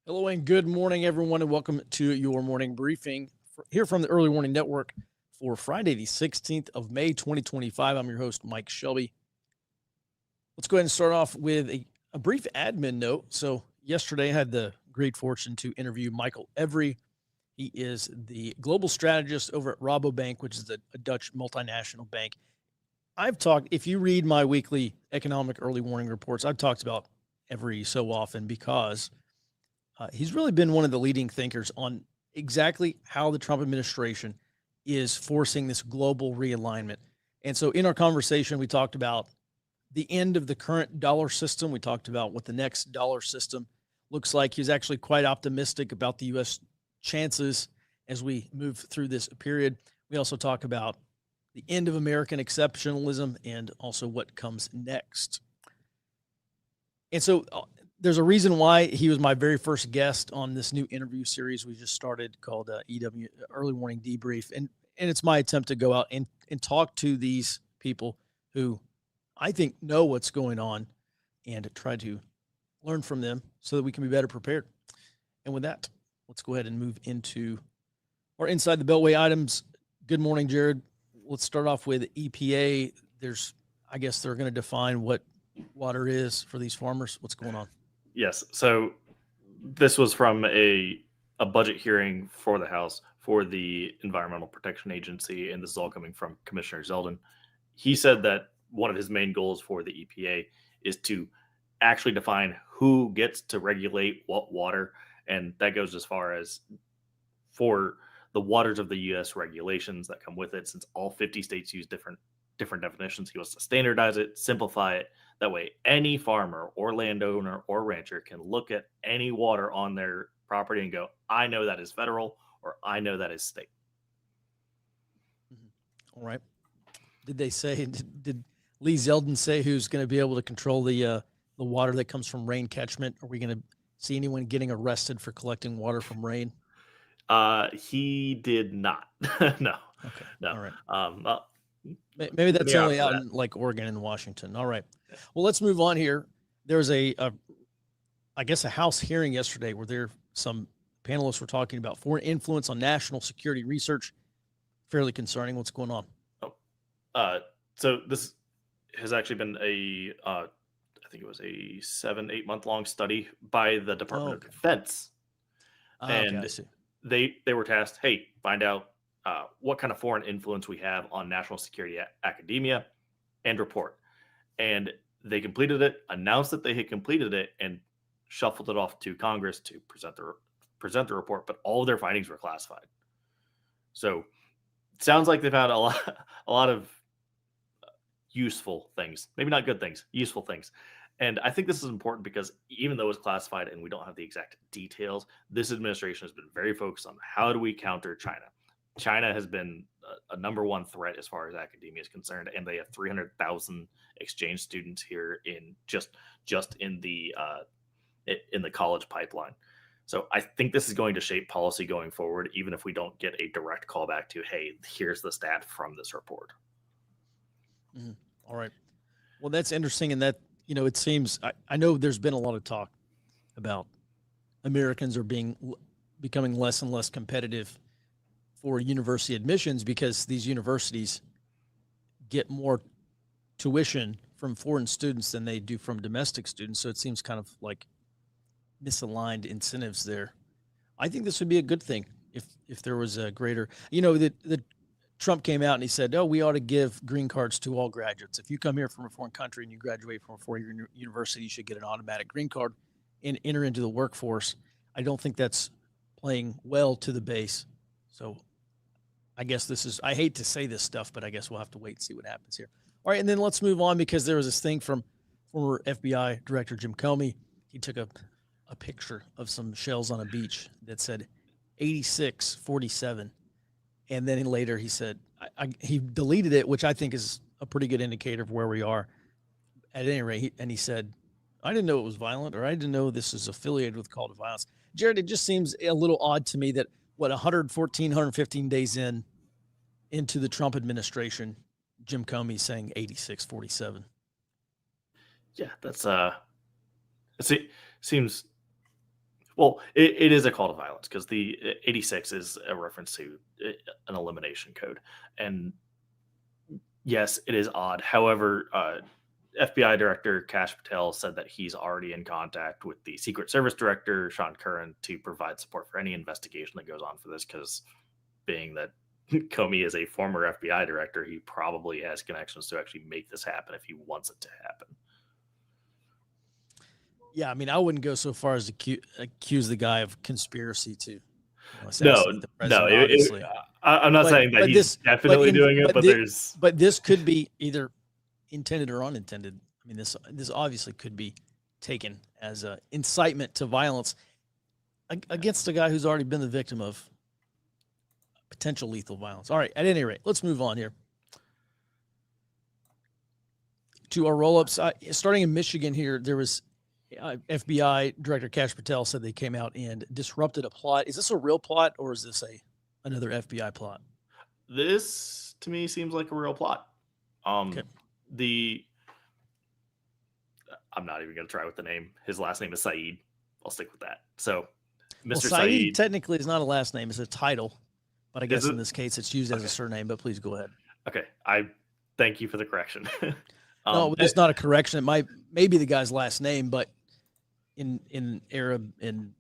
Hello and good morning, everyone, and welcome to your morning briefing here from the Early Warning Network for Friday, the 16th of May, 2025. I'm your host, Mike Shelby. Let's go ahead and start off with a brief admin note. So, yesterday I had the great fortune to interview Michael Every. He is the global strategist over at Rabobank, which is a Dutch multinational bank. If you read my weekly economic early warning reports, I've talked about Every so often because he's really been one of the leading thinkers on exactly how the Trump administration is forcing this global realignment. And so in our conversation, we talked about the end of the current dollar system. We talked about what the next dollar system looks like. He's actually quite optimistic about the U.S. chances as we move through this period. We also talk about the end of American exceptionalism and also what comes next. And so there's a reason why he was my very first guest on this new interview series we just started called EWN Early Warning Debrief. And it's my attempt to go out and talk to these people who I think know what's going on and try to learn from them so that we can be better prepared. And with that, let's go ahead and move into our Inside the Beltway items. Good morning, Jared. Let's start off with EPA. I guess they're going to define what water is for these farmers. What's going on? Yes. So this was from a budget hearing for the House for the Environmental Protection Agency, and this is all coming from Commissioner Zeldin. He said that one of his main goals for the EPA is to actually define who gets to regulate what water, and that goes as far as for the waters of the U.S. regulations that come with it, since all 50 states use different definitions. He wants to standardize it, simplify it. That way, any farmer or landowner or rancher can look at any water on their property and go, I know that is federal, or I know that is state. All right. Did they say, did Lee Zeldin say who's going to be able to control the water that comes from rain catchment? Are we going to see anyone getting arrested for collecting water from rain? He did not. No. Okay. No. All right. Well, maybe that's only out in like Oregon and Washington. All right. Well, let's move on here. There was I guess a House hearing yesterday where some panelists were talking about foreign influence on national security research. Fairly concerning. What's going on? So this has actually been I think it was a 7-8 month long study by the Department of Defense. And I see. They were tasked, hey, find out what kind of foreign influence we have on national security academia and report. And they completed it, announced that they had completed it, and shuffled it off to Congress to present the report, but all of their findings were classified. So it sounds like they've had a lot of useful things, maybe not good things, useful things. And I think this is important because even though it's classified and we don't have the exact details, this administration has been very focused on how do we counter China. China has been a number one threat as far as academia is concerned, and they have 300,000 exchange students here in just in the college pipeline. So I think this is going to shape policy going forward, even if we don't get a direct callback to, hey, here's the stat from this report. Mm-hmm. All right. Well, that's interesting, and that it seems I know there's been a lot of talk about Americans are becoming less and less competitive for university admissions because these universities get more tuition from foreign students than they do from domestic students. So it seems kind of like misaligned incentives there. I think this would be a good thing if there was a greater, the Trump came out and he said, we ought to give green cards to all graduates. If you come here from a foreign country and you graduate from a four-year university, you should get an automatic green card and enter into the workforce. I don't think that's playing well to the base. So I guess I hate to say this stuff, but I guess we'll have to wait and see what happens here. All right, and then let's move on because there was this thing from former FBI Director Jim Comey. He took a picture of some shells on a beach that said 8647. And then later he said, he deleted it, which I think is a pretty good indicator of where we are. At any rate, he said, I didn't know it was violent, or I didn't know this is affiliated with call to violence. Jared, it just seems a little odd to me that 114, 115 days into the Trump administration, Jim Comey saying 8647. Yeah, that's it seems Well, it is a call to violence because the 86 is a reference to an elimination code. And yes, it is odd. However, FBI Director Kash Patel said that he's already in contact with the Secret Service Director, Sean Curran, to provide support for any investigation that goes on for this, because being that Comey is a former FBI director, he probably has connections to actually make this happen if he wants it to happen. Yeah, I mean, I wouldn't go so far as to accuse the guy of conspiracy to No, assassinate the president, obviously. I'm not saying that he's definitely doing it, but this could be either intended or unintended. I mean, this obviously could be taken as an incitement to violence against a guy who's already been the victim of potential lethal violence. All right, at any rate, let's move on here to our roll-ups. Starting in Michigan here, there was FBI Director Kash Patel said they came out and disrupted a plot. Is this a real plot, or is this another FBI plot? This, to me, seems like a real plot. Okay. I'm not even going to try with the name. His last name is Saeed. I'll stick with that. So, Mr. Saeed technically is not a last name; it's a title. But I guess in this case, it's used as a surname. But please go ahead. Okay, I thank you for the correction. No, it's not a correction. It may be the guy's last name, but in Arab and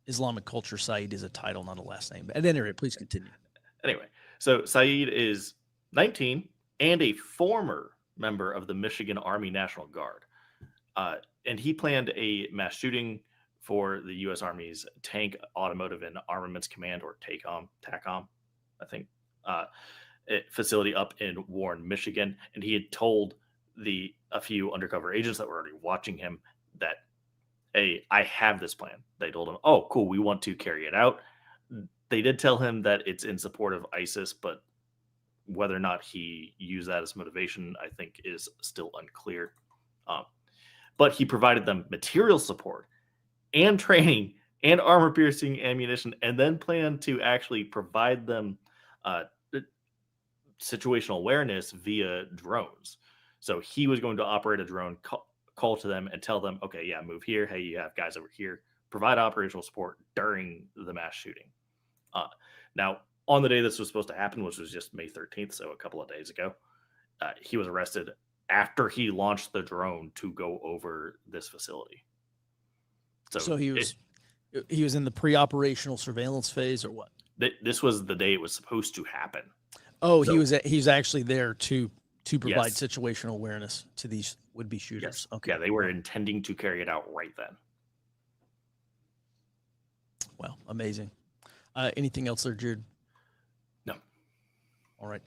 Islamic culture, Saeed is a title, not a last name. But at any rate, please continue. Anyway, so Saeed is 19 and a former member of the Michigan Army National Guard. And he planned a mass shooting for the U.S. Army's Tank, Automotive, and Armaments Command, or TACOM, I think, facility up in Warren, Michigan. And he had told a few undercover agents that were already watching him that, hey, I have this plan. They told him, oh, cool, we want to carry it out. They did tell him that it's in support of ISIS, but whether or not he used that as motivation, I think, is still unclear. But he provided them material support and training and armor-piercing ammunition, and then planned to actually provide them situational awareness via drones. So he was going to operate a drone, call to them and tell them, okay, yeah, move here. Hey, you have guys over here. Provide operational support during the mass shooting. Now, on the day this was supposed to happen, which was just May 13th, so a couple of days ago, he was arrested after he launched the drone to go over this facility. So he was in the pre-operational surveillance phase, or what? This was the day it was supposed to happen. Oh, so, he's actually there to provide situational awareness to these would-be shooters. Yes. Okay. Yeah, they were intending to carry it out right then. Wow, amazing. Anything else there, Jared? No. All right.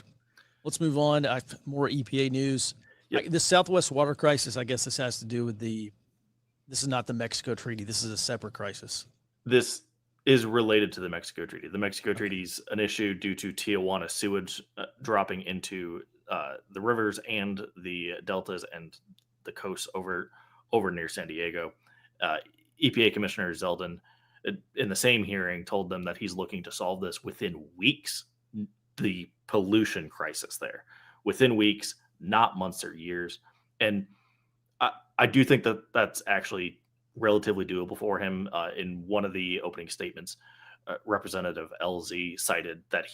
Let's move on. More EPA news. Yep. The Southwest water crisis, I guess this has to do with this is not the Mexico Treaty. This is a separate crisis. This is related to the Mexico Treaty. The Mexico Treaty is an issue due to Tijuana sewage dropping into the rivers and the deltas and the coast over near San Diego. EPA Commissioner Zeldin, in the same hearing, told them that he's looking to solve this within weeks, the pollution crisis there. Within weeks, not months or years. And I do think that that's actually relatively doable for him. In one of the opening statements, Representative LZ cited that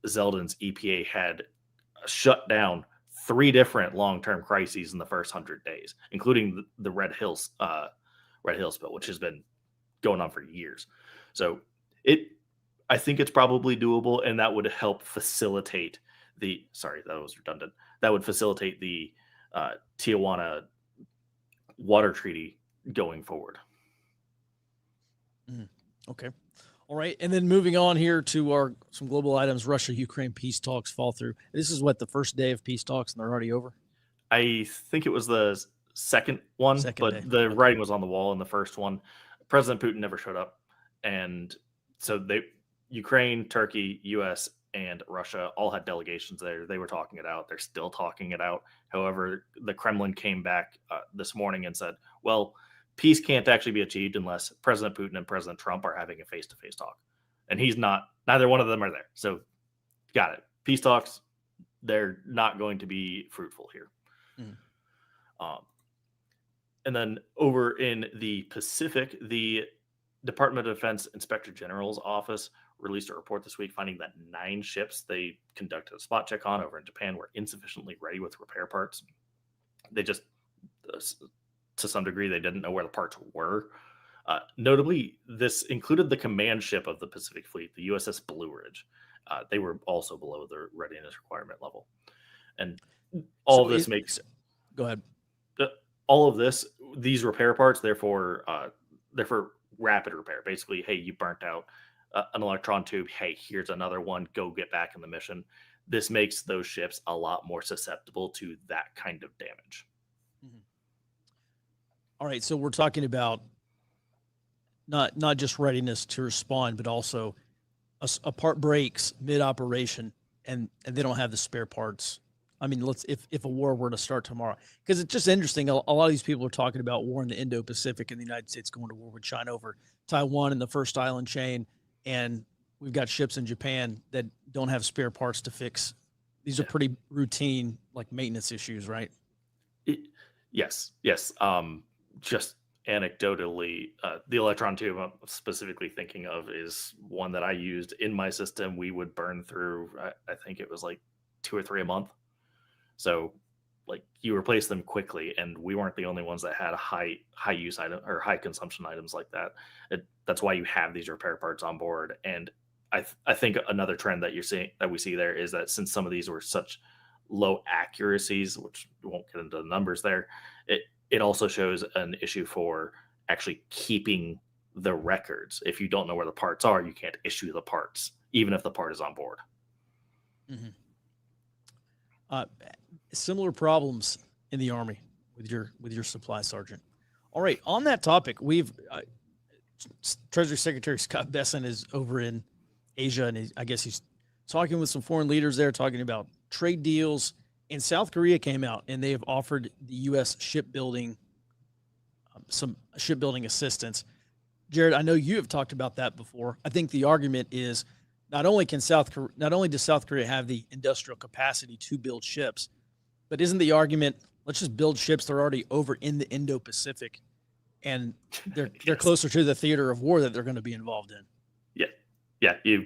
Zeldin's EPA had shut down 3 different long-term crises in the first 100 days, including the Red Hills spill, which has been going on for years. So I think it's probably doable, and that would help facilitate that was redundant. That would facilitate the Tijuana water treaty going forward. Okay. All right. And then moving on here to some global items. Russia-Ukraine peace talks fall through. This is the first day of peace talks, and they're already over? I think it was the second one, but the writing was on the wall in the first one. President Putin never showed up. And so Ukraine, Turkey, U.S., and Russia all had delegations there. They were talking it out. They're still talking it out. However, the Kremlin came back this morning and said, well, peace can't actually be achieved unless President Putin and President Trump are having a face-to-face talk. And neither one of them are there. So got it. Peace talks, they're not going to be fruitful here. And then over in the Pacific, the Department of Defense Inspector General's office released a report this week finding that 9 ships they conducted a spot check on over in Japan were insufficiently ready with repair parts. They just, to some degree, they didn't know where the parts were. Notably, this included the command ship of the Pacific Fleet, the USS Blue Ridge. They were also below their readiness requirement level. And all of this makes... Go ahead. All of this, these repair parts, they're for rapid repair. Basically, hey, you burnt out an electron tube. Hey, here's another one. Go get back in the mission. This makes those ships a lot more susceptible to that kind of damage. Mm-hmm. All right, so we're talking about not just readiness to respond, but also a part breaks mid-operation and they don't have the spare parts. I mean, if a war were to start tomorrow, because it's just interesting. A lot of these people are talking about war in the Indo-Pacific and the United States going to war with China over Taiwan and the first island chain. And we've got ships in Japan that don't have spare parts to fix. These are pretty routine, like maintenance issues, right? Yes. Just anecdotally, the electron tube I'm specifically thinking of is one that I used in my system. We would burn through, I think it was like 2 or 3 a month. So like you replace them quickly, and we weren't the only ones that had a high use item or high consumption items like that. That's why you have these repair parts on board. And I think another trend that we see there is that since some of these were such low accuracies, which we won't get into the numbers there, it also shows an issue for actually keeping the records. If you don't know where the parts are, you can't issue the parts, even if the part is on board. Mm-hmm. Similar problems in the Army with your supply sergeant. All right, on that topic, we've Treasury Secretary Scott Bessent is over in Asia, and I guess he's talking with some foreign leaders there, talking about trade deals. And South Korea came out, and they have offered the U.S. shipbuilding some shipbuilding assistance. Jared, I know you have talked about that before. I think the argument is not only does South Korea have the industrial capacity to build ships, but isn't the argument, let's just build ships that are already over in the Indo-Pacific, and they're closer to the theater of war that they're going to be involved in. Yeah. You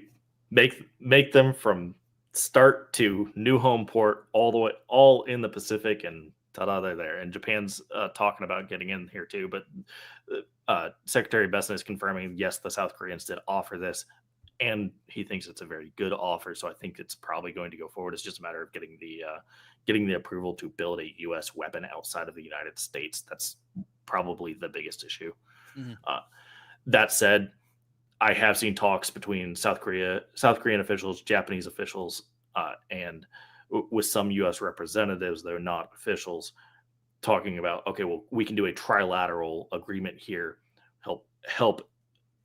make them from start to new home port all in the Pacific, and ta-da, they're there. And Japan's talking about getting in here too. But Secretary Bessent is confirming, yes, the South Koreans did offer this, and he thinks it's a very good offer. So I think it's probably going to go forward. It's just a matter of getting the approval to build a U.S. weapon outside of the United States. That's probably the biggest issue. Mm-hmm. That said, I have seen talks between South Korean officials, Japanese officials, and with some U.S. representatives, they're not officials, talking about, okay, well, we can do a trilateral agreement here, help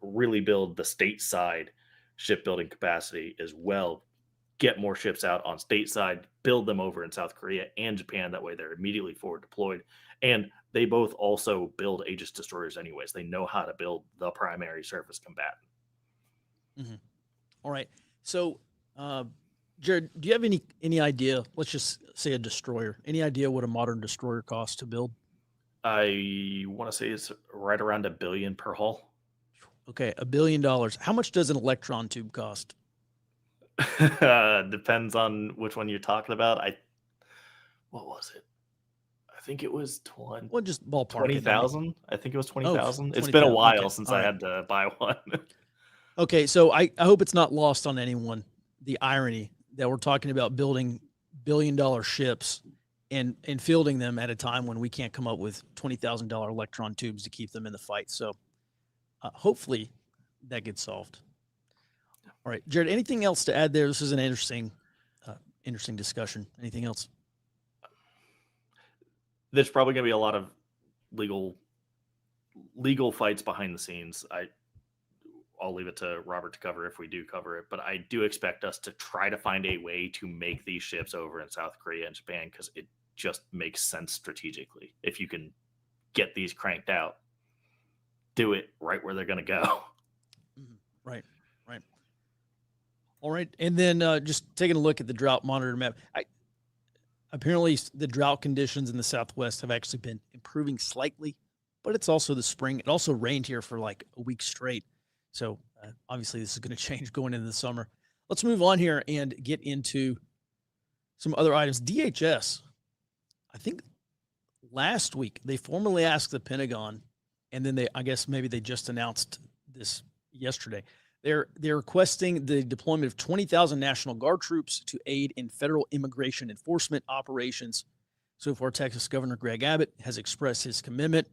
really build the stateside shipbuilding capacity as well, get more ships out on stateside, build them over in South Korea and Japan. That way they're immediately forward deployed. And they both also build Aegis destroyers anyways. They know how to build the primary surface combatant. Mm-hmm. All right. So, Jared, do you have any idea, let's just say a destroyer, any idea what a modern destroyer costs to build? I want to say it's right around $1 billion per hull. Okay, $1 billion. How much does an electron tube cost? Depends on which one you're talking about. What was it? I think it was just ballpark 20,000. I think it was 20,000. It's been a while since I had to buy one. Okay, so I hope it's not lost on anyone, the irony that we're talking about building $1 billion ships and fielding them at a time when we can't come up with $20,000 electron tubes to keep them in the fight. So hopefully that gets solved. All right, Jared, anything else to add there? This is an interesting discussion. Anything else? There's probably going to be a lot of legal fights behind the scenes. I'll leave it to Robert to cover if we do cover it, but I do expect us to try to find a way to make these ships over in South Korea and Japan, because it just makes sense strategically. If you can get these cranked out, do it right where they're going to go. Right. All right. And then just taking a look at the drought monitor map, apparently the drought conditions in the Southwest have actually been improving slightly but it's also the spring. It also rained here for like a week straight. So obviously this is going to change going into the summer. Let's move on here and get into some other items. DHS, I think last week they formally asked the Pentagon, and then I guess maybe they just announced this yesterday. They're requesting the deployment of 20,000 National Guard troops to aid in federal immigration enforcement operations. So far, Texas Governor Greg Abbott has expressed his commitment.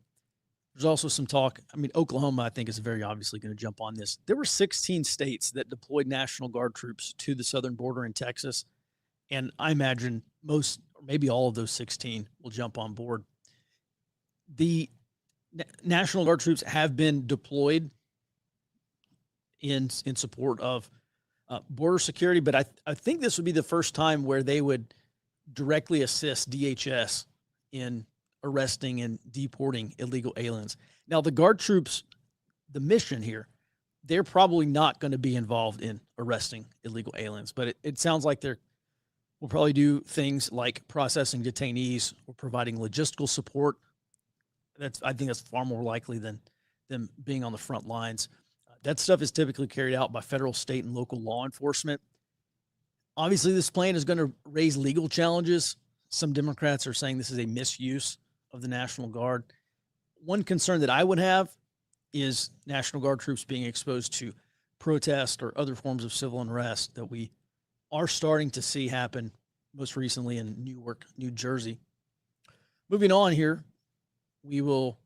There's also some talk. I mean, Oklahoma, I think, is very obviously going to jump on this. There were 16 states that deployed National Guard troops to the southern border in Texas. And I imagine most, or maybe all of those 16 will jump on board. The National Guard troops have been deployed in support of border security, but I think this would be the first time where they would directly assist DHS in arresting and deporting illegal aliens. Now, the Guard troops, the mission here, they're probably not going to be involved in arresting illegal aliens, but it sounds like they're will probably do things like processing detainees or providing logistical support. I think that's far more likely than them being on the front lines. That stuff is typically carried out by federal, state, and local law enforcement. Obviously, this plan is going to raise legal challenges. Some Democrats are saying this is a misuse of the National Guard. One concern that I would have is National Guard troops being exposed to protest or other forms of civil unrest that we are starting to see happen most recently in Newark, New Jersey. Moving on here, we will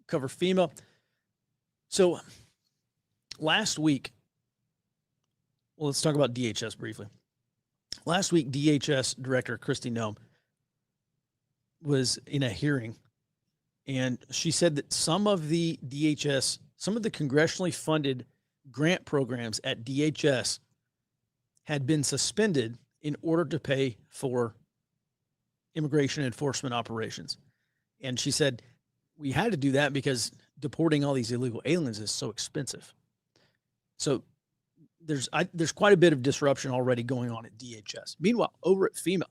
cover FEMA. So last week, well, let's talk about DHS briefly. Last week, DHS Director Kristi Noem was in a hearing, and she said that some of the congressionally funded grant programs at DHS had been suspended in order to pay for immigration enforcement operations. And she said, we had to do that because deporting all these illegal aliens is so expensive. So there's quite a bit of disruption already going on at DHS. Meanwhile, over at FEMA,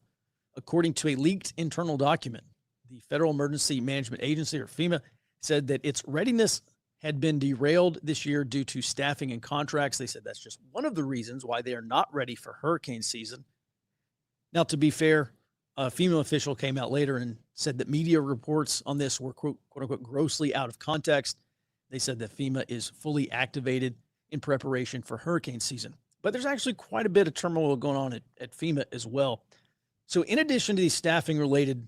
according to a leaked internal document, the Federal Emergency Management Agency, or FEMA, said that its readiness had been derailed this year due to staffing and contracts. They said that's just one of the reasons why they are not ready for hurricane season. Now, to be fair, a FEMA official came out later and said that media reports on this were, quote unquote, grossly out of context. They said that FEMA is fully activated in preparation for hurricane season. But there's actually quite a bit of turmoil going on at FEMA as well. So in addition to these staffing-related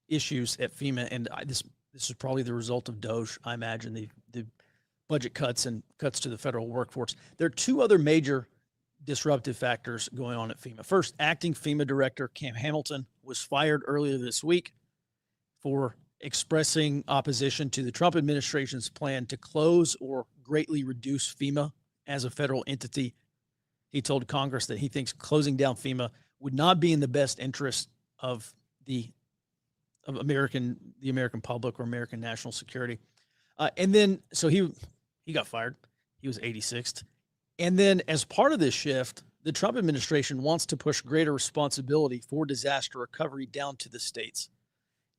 issues at FEMA, and this is probably the result of DOGE, I imagine, the budget cuts and cuts to the federal workforce, there are two other major disruptive factors going on at FEMA. First, acting FEMA director Cam Hamilton was fired earlier this week for expressing opposition to the Trump administration's plan to close or greatly reduce FEMA as a federal entity. He told Congress that he thinks closing down FEMA would not be in the best interest of the American public or American national security. And then, so he got fired. He was 86th. And then as part of this shift, the Trump administration wants to push greater responsibility for disaster recovery down to the states.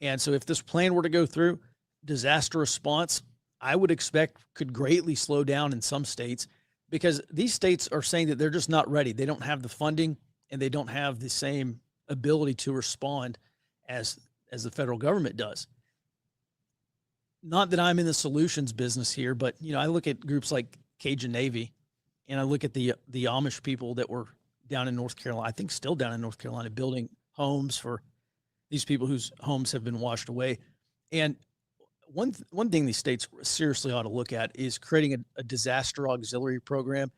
And so if this plan were to go through, disaster response, I would expect could greatly slow down in some states, because these states are saying that they're just not ready. They don't have the funding and they don't have the same ability to respond as the federal government does. Not that I'm in the solutions business here, but I look at groups like Cajun Navy, and I look at the Amish people that were down in North Carolina, I think still down in North Carolina, building homes for these people whose homes have been washed away. And one thing these states seriously ought to look at is creating a disaster auxiliary program.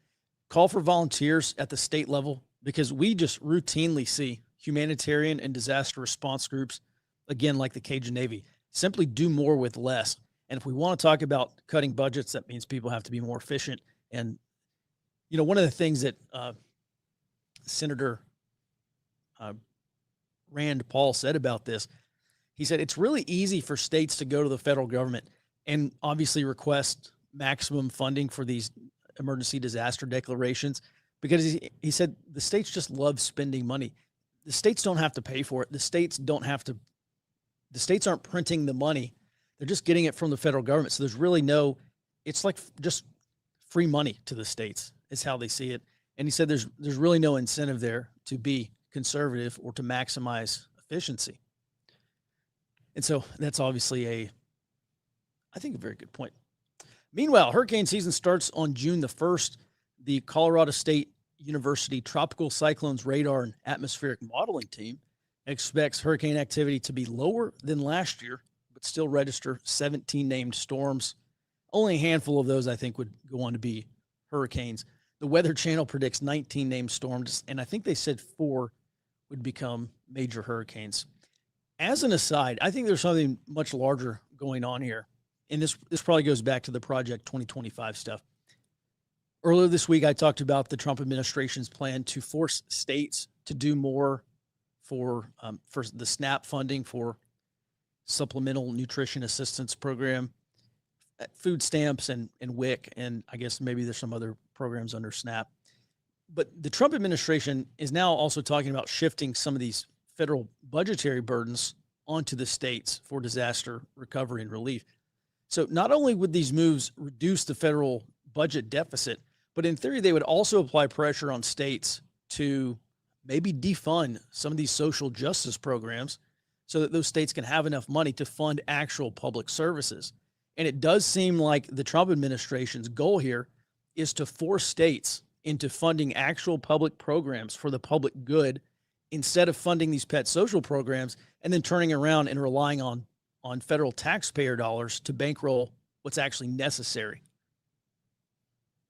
Call for volunteers at the state level, because we just routinely see humanitarian and disaster response groups, again, like the Cajun Navy, simply do more with less. And if we want to talk about cutting budgets, that means people have to be more efficient. And one of the things that Senator Rand Paul said about this, he said it's really easy for states to go to the federal government and obviously request maximum funding for these emergency disaster declarations, because he said the states just love spending money. The states don't have to pay for it. The states aren't printing the money They're just getting it from the federal government. So there's really it's like just free money to the states is how they see it. And he said there's really no incentive there to be conservative or to maximize efficiency. And so that's obviously I think a very good point. Meanwhile, hurricane season starts on June the 1st. The Colorado State University Tropical Cyclones Radar and Atmospheric Modeling Team expects hurricane activity to be lower than last year, but still register 17 named storms. Only a handful of those, I think, would go on to be hurricanes. The Weather Channel predicts 19 named storms, and I think they said 4 would become major hurricanes. As an aside, I think there's something much larger going on here. And this probably goes back to the Project 2025 stuff. Earlier this week, I talked about the Trump administration's plan to force states to do more for the SNAP funding for Supplemental Nutrition Assistance Program, food stamps and WIC, and I guess maybe there's some other programs under SNAP. But the Trump administration is now also talking about shifting some of these federal budgetary burdens onto the states for disaster recovery and relief. So not only would these moves reduce the federal budget deficit, but in theory, they would also apply pressure on states to maybe defund some of these social justice programs so that those states can have enough money to fund actual public services. And it does seem like the Trump administration's goal here is to force states into funding actual public programs for the public good instead of funding these pet social programs and then turning around and relying on federal taxpayer dollars to bankroll what's actually necessary.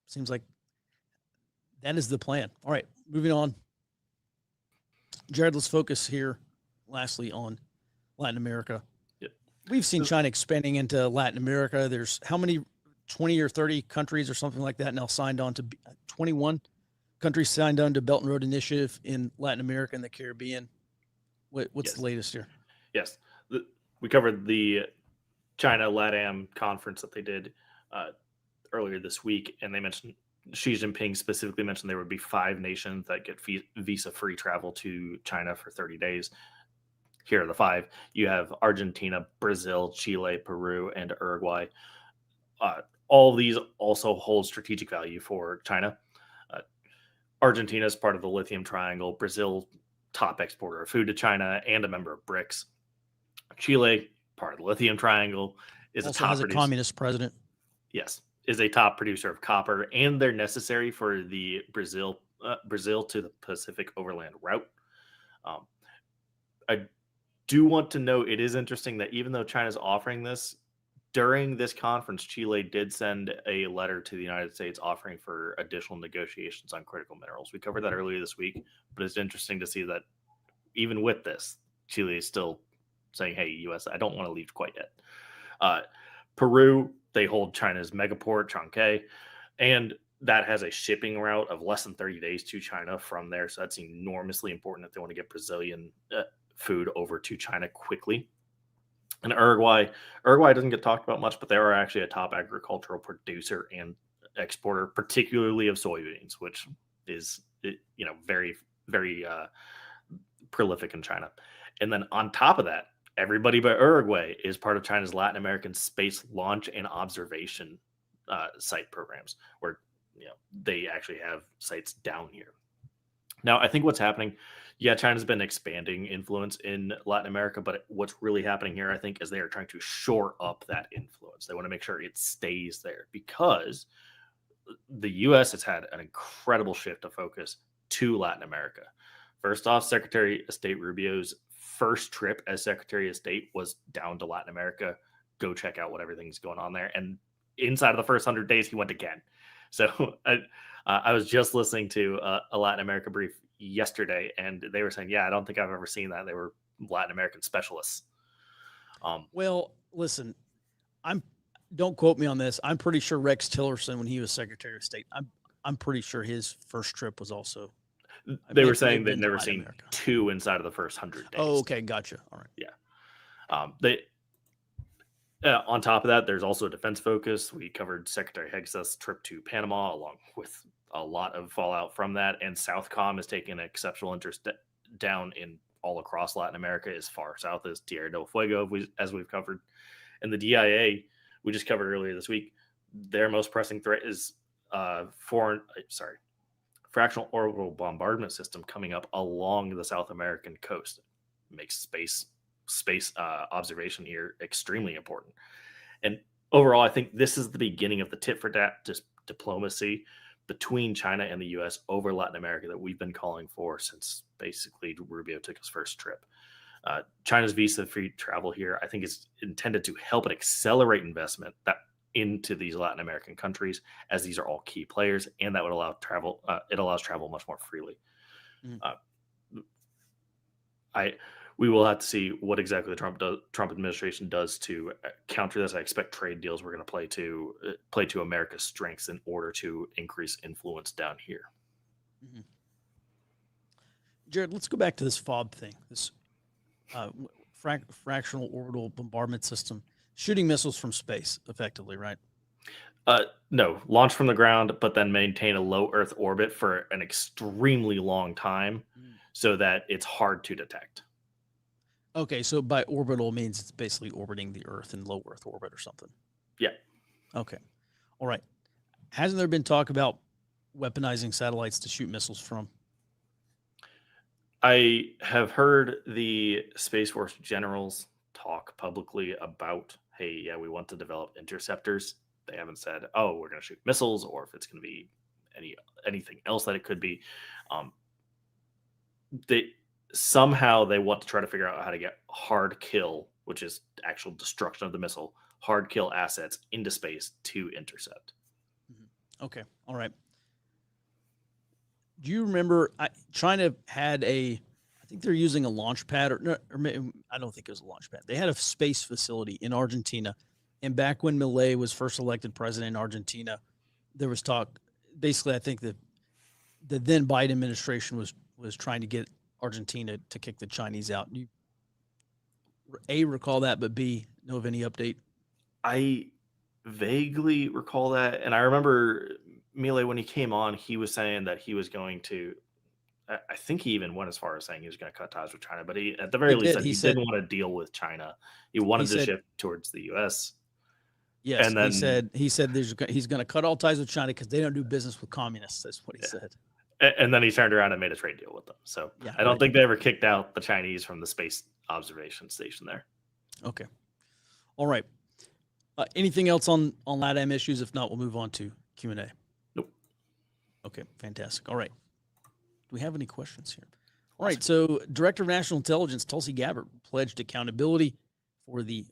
Seems like that is the plan. All right, moving on. Jared, let's focus here lastly on Latin America. Yep. We've seen China expanding into Latin America. There's how many, 20 or 30 countries or something like that now signed on to 21 countries signed on to Belt and Road Initiative in Latin America and the Caribbean. What's the latest here? Yes. We covered the China LATAM conference that they did earlier this week, and they mentioned Xi Jinping specifically mentioned there would be 5 nations that get visa-free travel to China for 30 days. Here are the 5. You have Argentina, Brazil, Chile, Peru, and Uruguay. All of these also hold strategic value for China. Argentina is part of the Lithium Triangle. Brazil, top exporter of food to China and a member of BRICS. Chile, part of the Lithium Triangle, is also has a communist president. Yes, is a top producer of copper, and they're necessary for the Brazil to the Pacific Overland Route. I do want to note it is interesting that even though China's offering this, during this conference, Chile did send a letter to the United States offering for additional negotiations on critical minerals. We covered that earlier this week, but it's interesting to see that even with this, Chile is still saying, hey, U.S., I don't want to leave quite yet. Peru, they hold China's megaport, Chancay, and that has a shipping route of less than 30 days to China from there. So that's enormously important if they want to get Brazilian food over to China quickly. And Uruguay doesn't get talked about much, but they are actually a top agricultural producer and exporter, particularly of soybeans, which is very, very prolific in China. And then on top of that, everybody but Uruguay is part of China's Latin American space launch and observation site programs, where they actually have sites down here. Now, I think what's happening, China's been expanding influence in Latin America, but what's really happening here, I think, is they are trying to shore up that influence. They want to make sure it stays there because the U.S. has had an incredible shift of focus to Latin America. First off, Secretary of State Rubio's first trip as Secretary of State was down to Latin America. Go check out what everything's going on there. And inside of the first 100 days, he went again. So I was just listening to a Latin America brief yesterday, and they were saying, I don't think I've ever seen that. They were Latin American specialists. Well, listen, don't quote me on this. I'm pretty sure Rex Tillerson, when he was Secretary of State, I'm pretty sure his first trip was also. They were saying they've never seen America. 2 inside of the first 100 days. Oh, okay. Gotcha. All right. Yeah. On top of that, there's also a defense focus. We covered Secretary Hegseth's trip to Panama, along with a lot of fallout from that. And Southcom is taking an exceptional interest down in all across Latin America, as far south as Tierra del Fuego, as we've covered. And the DIA, we just covered earlier this week, their most pressing threat is fractional orbital bombardment system coming up along the South American coast. Makes space observation here extremely important. And overall, I think this is the beginning of the tit for tat diplomacy between China and the U.S. over Latin America that we've been calling for since basically Rubio took his first trip. China's visa-free travel here, I think, is intended to help and accelerate investment into these Latin American countries, as these are all key players, and that would allow travel. It allows travel much more freely. We will have to see what exactly the Trump administration does to counter this. I expect trade deals we're going to play to America's strengths in order to increase influence down here. Mm-hmm. Jared, let's go back to this FOB thing, this fractional orbital bombardment system, shooting missiles from space, effectively, right? No, launch from the ground, but then maintain a low Earth orbit for an extremely long time so that it's hard to detect. Okay, so by orbital means it's basically orbiting the Earth in low Earth orbit or something. Yeah. Okay. All right. Hasn't there been talk about weaponizing satellites to shoot missiles from? I have heard the Space Force generals talk publicly about, hey, yeah, we want to develop interceptors. They haven't said, oh, we're going to shoot missiles, or if it's going to be anything else that it could be. Somehow they want to try to figure out how to get hard kill, which is actual destruction of the missile, hard kill assets into space to intercept. Okay. All right. Do you remember China had I think they're using a launch pad, or I don't think it was a launch pad. They had a space facility in Argentina. And back when Milei was first elected president in Argentina, there was talk, basically, I think that the then Biden administration was trying to get Argentina to kick the Chinese out. You A, recall that, but B, know of any update? I vaguely recall that. And I remember Milei, when he came on, he was saying that he was going to, I think he even went as far as saying he was going to cut ties with China, but he, at the very least, he didn't want to deal with China. He wanted to shift towards the U.S. Yes, and then he said he's going to cut all ties with China because they don't do business with communists. That's what he said. And then he turned around and made a trade deal with them. So yeah, I don't think they ever kicked out the Chinese from the space observation station there. Okay. All right. Anything else on LATAM issues? If not, we'll move on to Q&A. Nope. Okay, fantastic. All right. Do we have any questions here? All right. So Director of National Intelligence, Tulsi Gabbert, pledged accountability for the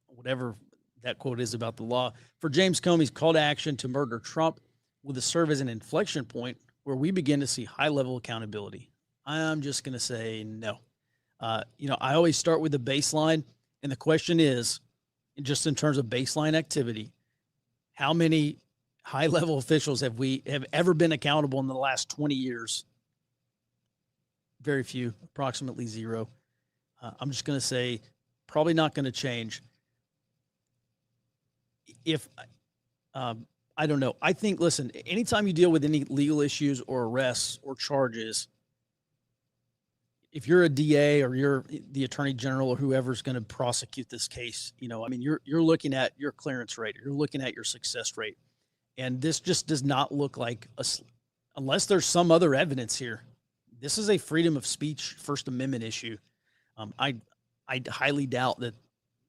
whatever that quote is about the law, for James Comey's call to action to murder Trump, will this serve as an inflection point where we begin to see high-level accountability? I'm just going to say no. I always start with the baseline, and the question is, just in terms of baseline activity, how many high-level officials have ever been accountable in the last 20 years? Very few, approximately zero. I'm just going to say probably not going to change. I don't know. I think, listen, anytime you deal with any legal issues or arrests or charges, if you're a DA or you're the attorney general or whoever's going to prosecute this case, you're looking at your clearance rate, you're looking at your success rate. And this just does not look like, unless there's some other evidence here, this is a freedom of speech First Amendment issue. I highly doubt that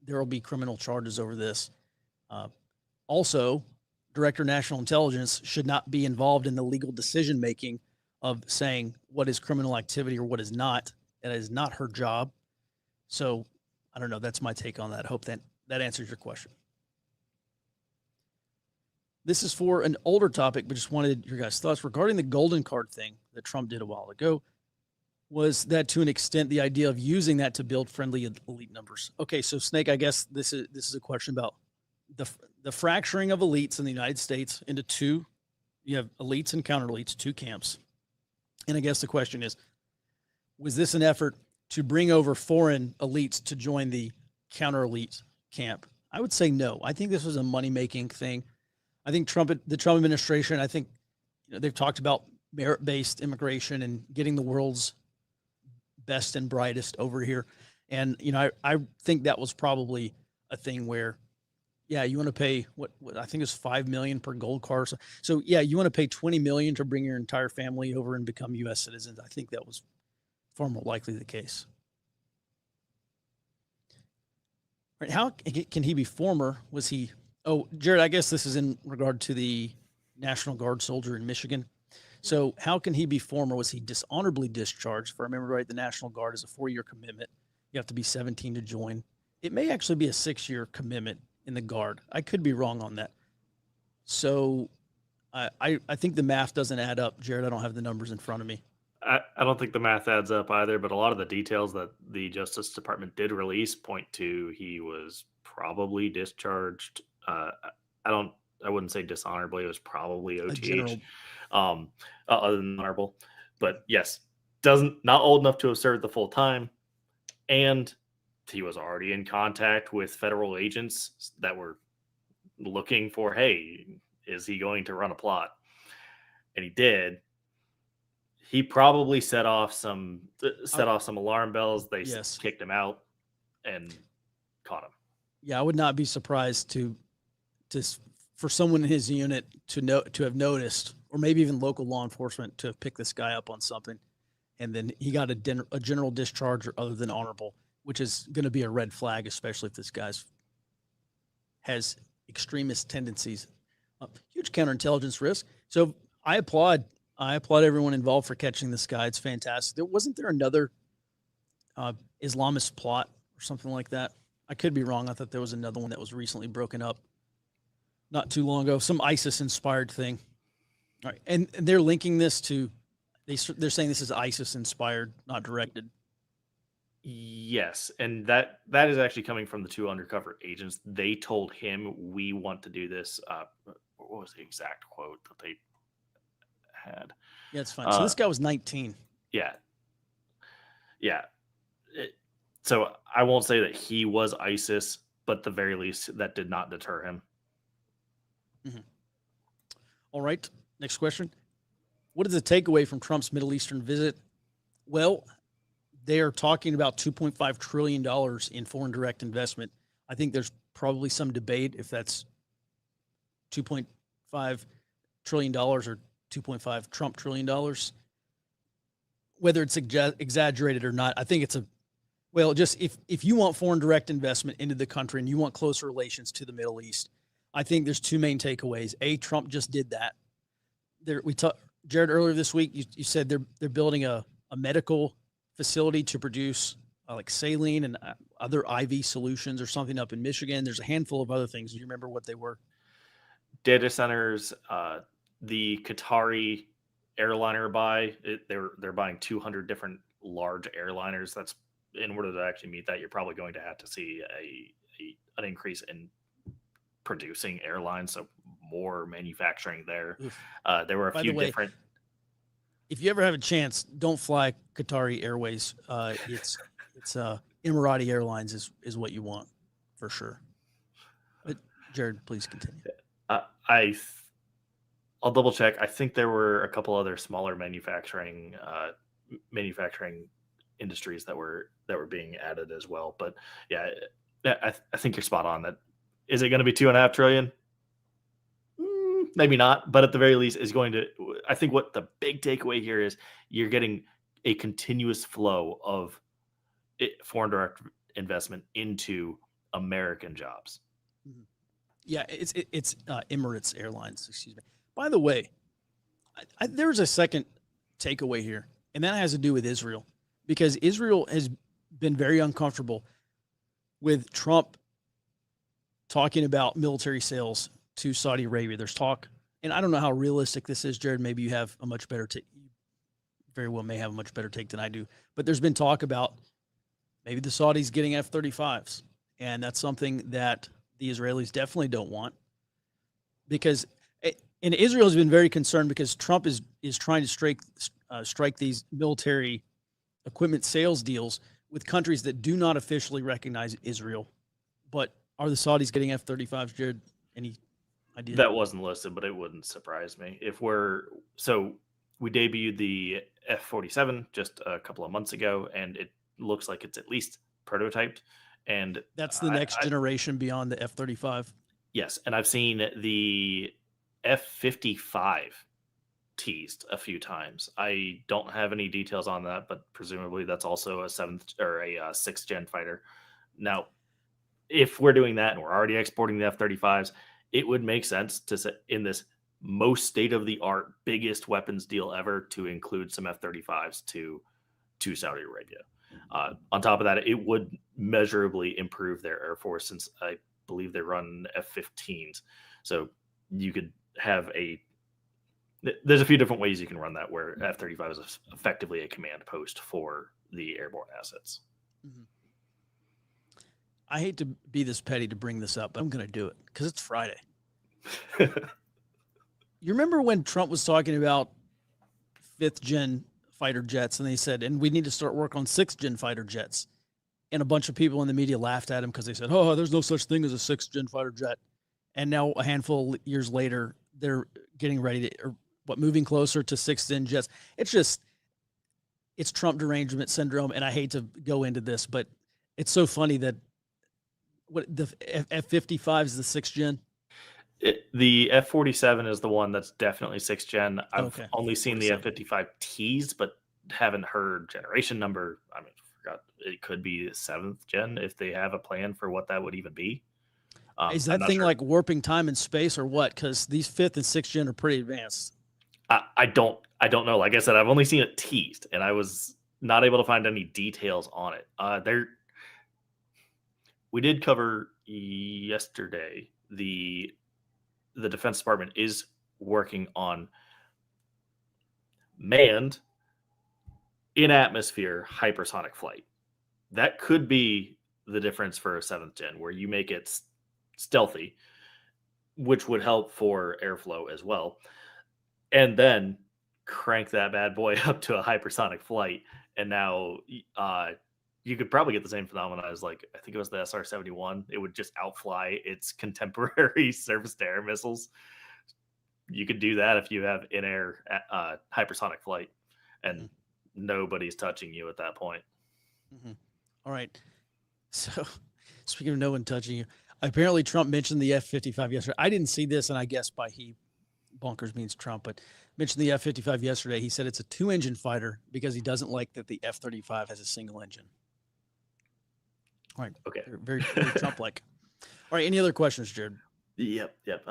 there will be criminal charges over this. Also, Director of National Intelligence should not be involved in the legal decision-making of saying what is criminal activity or what is not. That is not her job. So, I don't know. That's my take on that. I hope that answers your question. This is for an older topic, but just wanted your guys' thoughts regarding the golden card thing that Trump did a while ago. Was that to an extent the idea of using that to build friendly elite numbers? Okay, so Snake, I guess this is a question about the fracturing of elites in the United States into two. You have elites and counter elites, two camps. And I guess the question is, was this an effort to bring over foreign elites to join the counter elite camp? I would say no. I think this was a money-making thing. I think the Trump administration, I think they've talked about merit-based immigration and getting the world's best and brightest over here. And, I think that was probably a thing where, yeah, you want to pay what I think is 5 million per gold car. So yeah, you want to pay 20 million to bring your entire family over and become U.S. citizens. I think that was far more likely the case. Right, how can he be former? Was he? Oh, Jared, I guess this is in regard to the National Guard soldier in Michigan. So how can he be former? Was he dishonorably discharged? If I remember right, the National Guard is a 4-year commitment. You have to be 17 to join. It may actually be a 6-year commitment in the Guard. I could be wrong on that. So I think the math doesn't add up. Jared, I don't have the numbers in front of me. I don't think the math adds up either, but a lot of the details that the Justice Department did release point to he was probably discharged. I wouldn't say dishonorably. It was probably OTH, other than honorable. But yes, not old enough to have served the full time, and he was already in contact with federal agents that were looking for, hey, is he going to run a plot? And he did. He probably set off some alarm bells. They kicked him out and caught him. Yeah, I would not be surprised for someone in his unit to have noticed, or maybe even local law enforcement to pick this guy up on something, and then he got a general discharge or other than honorable, which is going to be a red flag, especially if this guy's has extremist tendencies. Huge counterintelligence risk. So I applaud everyone involved for catching this guy. It's fantastic. Wasn't there another Islamist plot or something like that? I could be wrong. I thought there was another one that was recently broken up not too long ago. Some ISIS-inspired thing. All right, and they're linking this to they're saying this is ISIS-inspired, not directed. Yes, and that is actually coming from the 2 undercover agents. They told him, "We want to do this." What was the exact quote that they had? Yeah, it's fine. So this guy was 19. Yeah. So I won't say that he was ISIS, but at the very least, that did not deter him. Mm-hmm. All right. Next question. What is the takeaway from Trump's Middle Eastern visit? Well, they are talking about $2.5 trillion in foreign direct investment. I think there's probably some debate if that's $2.5 trillion or $2.5 Trump trillion, whether it's exaggerated or not. I think it's just if you want foreign direct investment into the country and you want closer relations to the Middle East, I think there's 2 main takeaways. A, Trump just did that. Jared, earlier this week, you said they're building a medical facility to produce like saline and other IV solutions or something up in Michigan. There's a handful of other things. Do you remember what they were? Data centers, the Qatari airliner they're buying 200 different large airliners. That's in order to actually meet that, you're probably going to have to see an increase in producing airlines, so more manufacturing there. There were a few different. If you ever have a chance, don't fly Qatari Airways. It's Emirati Airlines is what you want for sure. But Jared, please continue. I'll double check. I think there were a couple other smaller manufacturing industries that were being added as well. But yeah, I think you're spot on. That is it going to be $2.5 trillion? Maybe not, but at the very least is going to. I think what the big takeaway here is you're getting a continuous flow of foreign direct investment into American jobs. Yeah, it's Emirates Airlines. Excuse me. By the way, there's a second takeaway here, and that has to do with Israel, because Israel has been very uncomfortable with Trump talking about military sales to Saudi Arabia. There's talk, and I don't know how realistic this is, Jared. Maybe you have a much better take. Very well may have a much better take than I do. But there's been talk about maybe the Saudis getting F-35s, and that's something that the Israelis definitely don't want, because and Israel has been very concerned because Trump is trying to strike these military equipment sales deals with countries that do not officially recognize Israel. But are the Saudis getting F-35s, Jared? Any idea? That wasn't listed, but it wouldn't surprise me. We debuted the F-47 just a couple of months ago, and it looks like it's at least prototyped, and That's the next generation beyond the F-35. Yes, and I've seen the F-55 teased a few times. I don't have any details on that, but presumably that's also a 7th or a 6th gen fighter. Now, if we're doing that and we're already exporting the F-35s, it would make sense to say in this most state-of-the-art, biggest weapons deal ever to include some F-35s to Saudi Arabia. On top of that, it would measurably improve their Air Force, since I believe they run F-15s. So you could have there's a few different ways you can run that, where F-35 is effectively a command post for the airborne assets. Mm-hmm. I hate to be this petty to bring this up, but I'm going to do it because it's Friday. You remember when Trump was talking about 5th gen fighter jets, and they said, and we need to start work on 6th gen fighter jets. And a bunch of people in the media laughed at him because they said, oh, there's no such thing as a 6th gen fighter jet. And now a handful of years later, they're getting ready to, or moving closer to 6th gen jets. It's Trump derangement syndrome. And I hate to go into this, but it's so funny that the F-55 is the 6th gen. The F-47 is the one that's definitely 6th gen. I've only seen the F-55 teased, but haven't heard generation number. I mean, forgot, it could be 7th gen if they have a plan for what that would even be. Is that thing like warping time and space or what? Because these 5th and 6th gen are pretty advanced. I don't know. Like I said, I've only seen it teased, and I was not able to find any details on it. We did cover yesterday the Defense Department is working on manned in-atmosphere hypersonic flight. That could be the difference for a 7th gen, where you make it stealthy, which would help for airflow as well, and then crank that bad boy up to a hypersonic flight. And now you could probably get the same phenomenon as, like, I think it was the SR-71. It would just outfly its contemporary surface-to-air missiles. You could do that if you have in-air hypersonic flight, and nobody's touching you at that point. Mm-hmm. All right. So, speaking of no one touching you, apparently Trump mentioned the F-55 yesterday. I didn't see this, and I guess by he, bonkers means Trump, but mentioned the F-55 yesterday. He said it's a 2-engine fighter because he doesn't like that the F-35 has a single engine. All right. Okay. Very, very Trump-like. All right. Any other questions, Jared? Yep. Here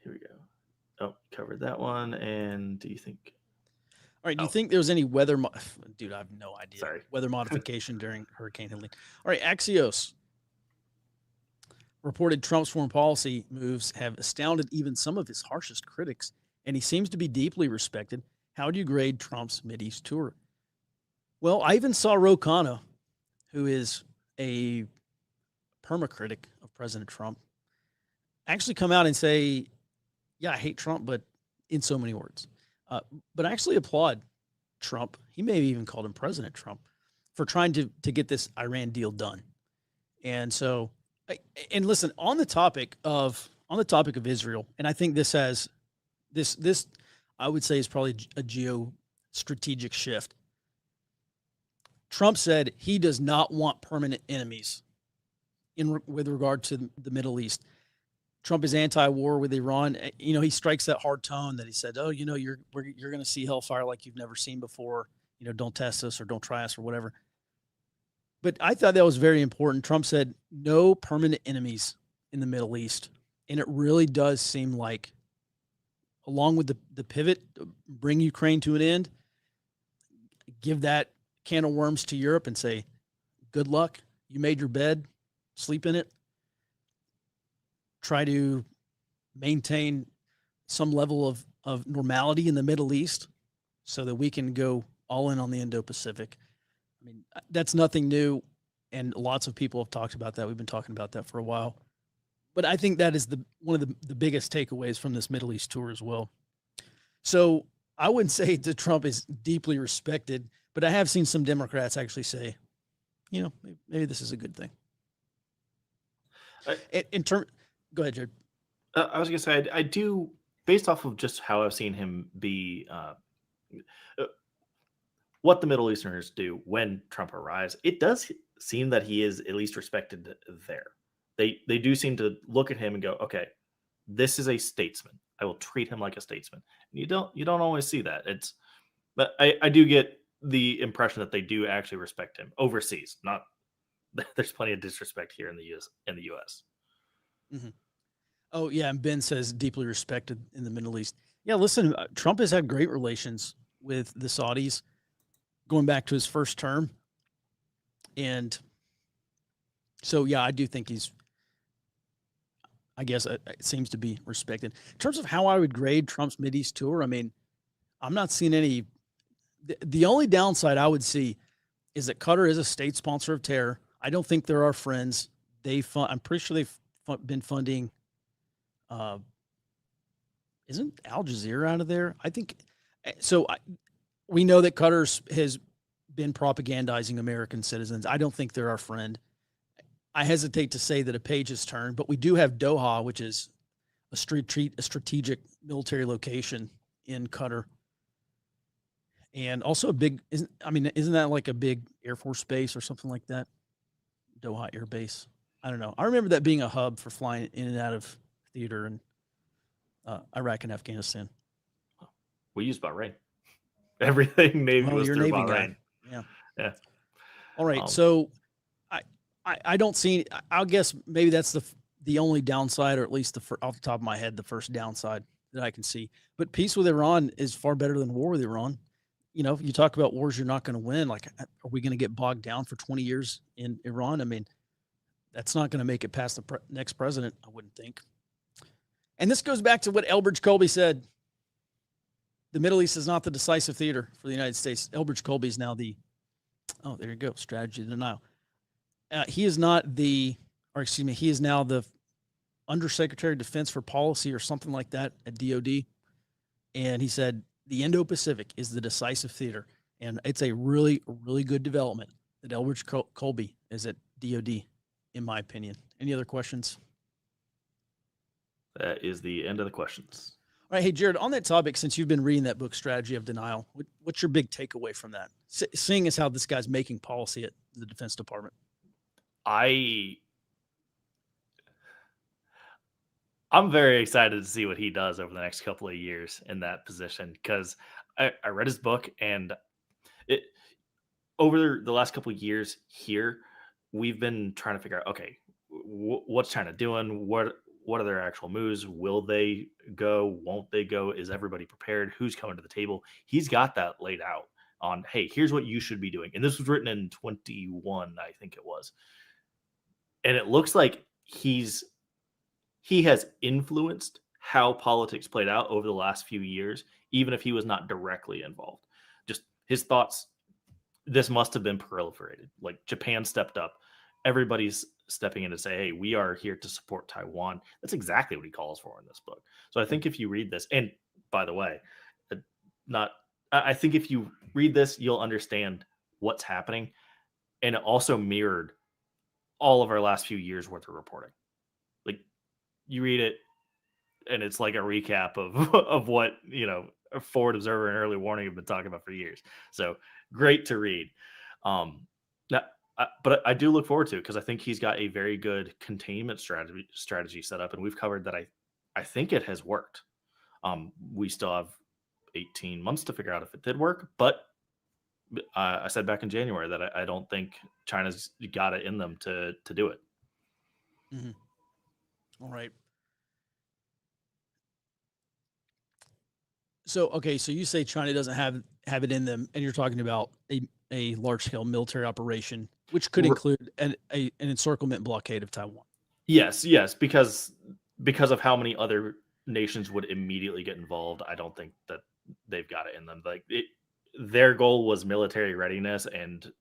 we go. Oh, covered that one. And do you think? All right. Do you think there was any weather? Dude, I have no idea. Sorry. Weather modification during Hurricane Helene. All right. Axios reported Trump's foreign policy moves have astounded even some of his harshest critics, and he seems to be deeply respected. How do you grade Trump's Mideast tour? Well, I even saw Ro Khanna, who is a permacritic of President Trump, actually come out and say, yeah, I hate Trump, but in so many words. But I actually applaud Trump. He may have even called him President Trump for trying to get this Iran deal done. And so, and listen, on the topic of Israel, and I think this has this I would say is probably a geostrategic shift. Trump said he does not want permanent enemies with regard to the Middle East. Trump is anti-war with Iran. You know, he strikes that hard tone that he said, "Oh, you know, you're going to see hellfire like you've never seen before. You know, don't test us or don't try us or whatever." But I thought that was very important. Trump said no permanent enemies in the Middle East, and it really does seem like, along with the pivot, bring Ukraine to an end, give that can of worms to Europe and say, good luck. You made your bed, sleep in it. Try to maintain some level of normality in the Middle East so that we can go all in on the Indo-Pacific. I mean, that's nothing new, and lots of people have talked about that. We've been talking about that for a while. But I think that is one of the biggest takeaways from this Middle East tour as well. So I wouldn't say that Trump is deeply respected, but I have seen some Democrats actually say, you know, maybe this is a good thing. Go ahead, Jared. I was going to say, I do, based off of just how I've seen him be, what the Middle Easterners do when Trump arrives, it does seem that he is at least respected there. They do seem to look at him and go, okay, this is a statesman. I will treat him like a statesman. And you don't always see that. But I do get the impression that they do actually respect him overseas. Not there's plenty of disrespect here in the US. Mhm. Oh yeah, and Ben says deeply respected in the Middle East. Yeah, listen, Trump has had great relations with the Saudis going back to his first term, and so yeah, I do think he's. I guess it seems to be respected. In terms of how I would grade Trump's Mideast tour, I mean, I'm not seeing any. The only downside I would see is that Qatar is a state sponsor of terror. I don't think they're our friends. I'm pretty sure they've been funding. Isn't Al Jazeera out of there? I think so. We know that Qatar has been propagandizing American citizens. I don't think they're our friend. I hesitate to say that a page has turned, but we do have Doha, which is a strategic military location in Qatar, and also isn't that like a big Air Force base or something like that? Doha Air Base. I don't know. I remember that being a hub for flying in and out of theater in Iraq and Afghanistan. We use Bahrain. Everything Navy was You're through Navy Bahrain. guy. Yeah. All right. So I don't see. I'll guess maybe that's the only downside, or at least off the top of my head, the first downside that I can see. But peace with Iran is far better than war with Iran. You know, you talk about wars you're not going to win. Like, are we going to get bogged down for 20 years in Iran? I mean, that's not going to make it past the next president, I wouldn't think. And this goes back to what Elbridge Colby said. The Middle East is not the decisive theater for the United States. Elbridge Colby is now there you go, strategy denial. He is now the Undersecretary of Defense for Policy or something like that at DOD. And he said, the Indo-Pacific is the decisive theater. And it's a really, really good development that Elbridge Colby is at DOD, in my opinion. Any other questions? That is the end of the questions. All right. Hey, Jared, on that topic, since you've been reading that book, Strategy of Denial, what's your big takeaway from that? Seeing as how this guy's making policy at the Defense Department. I'm very excited to see what he does over the next couple of years in that position, because I read his book, and over the last couple of years here, we've been trying to figure out, okay, what's China doing? What are their actual moves? Will they go? Won't they go? Is everybody prepared? Who's coming to the table? He's got that laid out on, hey, here's what you should be doing. And this was written in 21, I think it was. And it looks like he has influenced how politics played out over the last few years, even if he was not directly involved. Just his thoughts, this must have been proliferated. Like, Japan stepped up. Everybody's stepping in to say, hey, we are here to support Taiwan. That's exactly what he calls for in this book. So I think if you read this, and by the way, I think if you read this, you'll understand what's happening. And it also mirrored all of our last few years worth of reporting. Like, you read it, and it's like a recap of what, a Forward Observer and Early Warning have been talking about for years. So great to read. But I do look forward to it, because I think he's got a very good containment strategy set up, and we've covered that. I think it has worked. We still have 18 months to figure out if it did work, but I said back in January that I don't think China's got it in them to do it. Mm-hmm. All right. So you say China doesn't have it in them, and you're talking about a large scale military operation, which could include an encirclement blockade of Taiwan. Yes, because of how many other nations would immediately get involved. I don't think that they've got it in them. Like, their goal was military readiness, and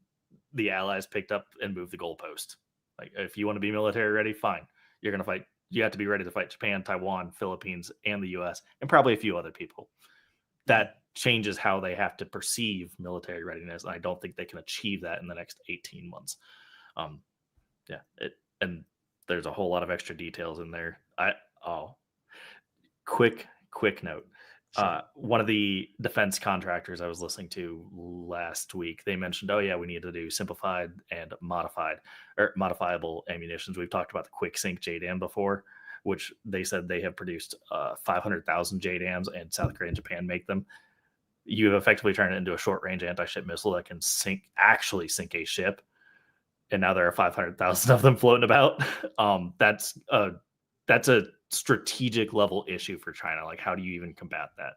the allies picked up and moved the goalpost. Like, if you want to be military ready, fine. You're going to fight. You have to be ready to fight Japan, Taiwan, Philippines, and the U.S., and probably a few other people. That changes how they have to perceive military readiness. And I don't think they can achieve that in the next 18 months. And there's a whole lot of extra details in there. Quick note. One of the defense contractors I was listening to last week, they mentioned, oh yeah, we need to do simplified and modifiable ammunitions. We've talked about the quick sync JDAM before, which they said they have produced 500,000 JDAMs, and South Korea and Japan make them. You have effectively turned it into a short range anti-ship missile that can actually sink a ship. And now there are 500,000 of them floating about. That's a strategic level issue for China. Like, how do you even combat that?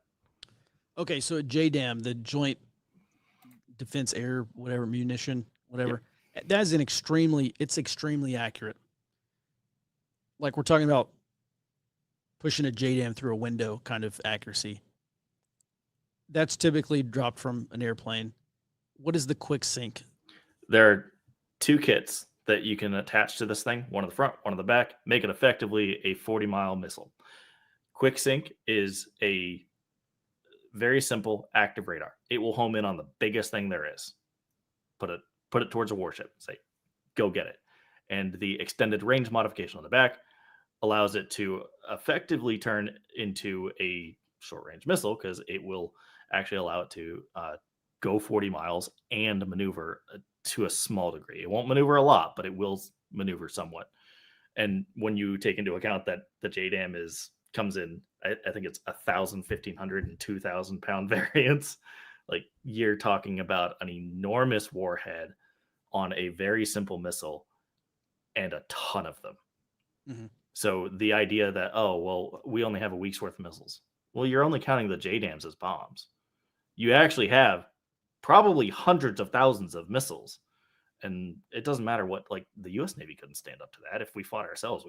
Okay, so a JDAM, the Joint Defense Air, whatever, munition, whatever, that is it's extremely accurate. Like, we're talking about pushing a JDAM through a window kind of accuracy. That's typically dropped from an airplane. What is the quick sync? There are 2 kits that you can attach to this thing, one on the front, one on the back, make it effectively a 40-mile missile. Quick sync is a very simple active radar. It will home in on the biggest thing there is. Put it towards a warship. Say, go get it. And the extended range modification on the back allows it to effectively turn into a short range missile, because it will actually allow it to go 40 miles and maneuver to a small degree. It won't maneuver a lot, but it will maneuver somewhat. And when you take into account that the JDAM comes in, I think it's 1,000, 1,500, and 2,000 pound variants, like, you're talking about an enormous warhead on a very simple missile and a ton of them. Mm-hmm. So the idea that, oh, well, we only have a week's worth of missiles. Well, you're only counting the JDAMs as bombs. You actually have probably hundreds of thousands of missiles. And it doesn't matter what, like, the U.S. Navy couldn't stand up to that. If we fought ourselves,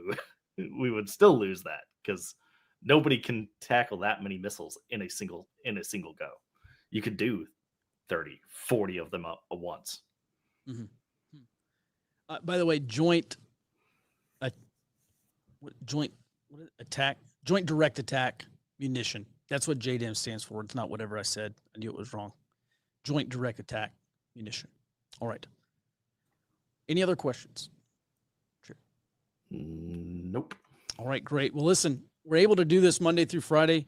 we would still lose that, because nobody can tackle that many missiles in a single go. You could do 30, 40 of them at once. Mm-hmm. By the way, joint direct attack munition. That's what JDAM stands for. It's not whatever I said. I knew it was wrong. Joint direct attack munition. All right. Any other questions? Sure. Nope. All right, great. Well, listen, we're able to do this Monday through Friday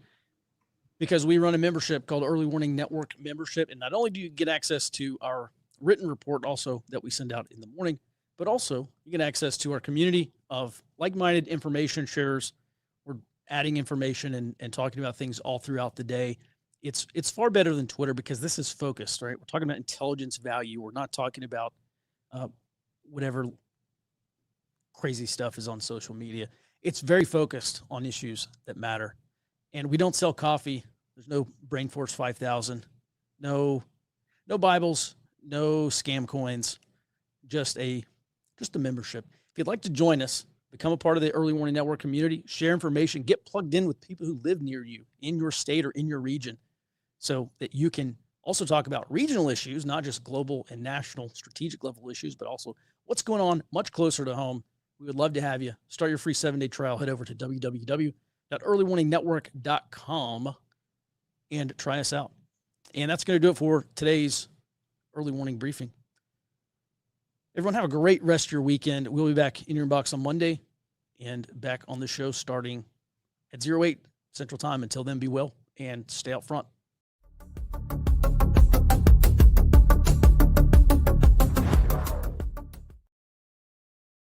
because we run a membership called Early Warning Network membership. And not only do you get access to our written report also that we send out in the morning, but also you get access to our community of like-minded information sharers. We're adding information and talking about things all throughout the day. It's far better than Twitter because this is focused, right? We're talking about intelligence value. We're not talking about whatever crazy stuff is on social media. It's very focused on issues that matter. And we don't sell coffee. There's no Brain Force 5000, no Bibles, no scam coins, just a membership. If you'd like to join us, become a part of the Early Warning Network community, share information, get plugged in with people who live near you in your state or in your region, so that you can also talk about regional issues, not just global and national strategic level issues, but also what's going on much closer to home. We would love to have you. Start your free 7-day trial. Head over to www.earlywarningnetwork.com and try us out. And that's going to do it for today's early warning briefing. Everyone have a great rest of your weekend. We'll be back in your inbox on Monday and back on the show starting at 08 Central Time. Until then, be well and stay out front.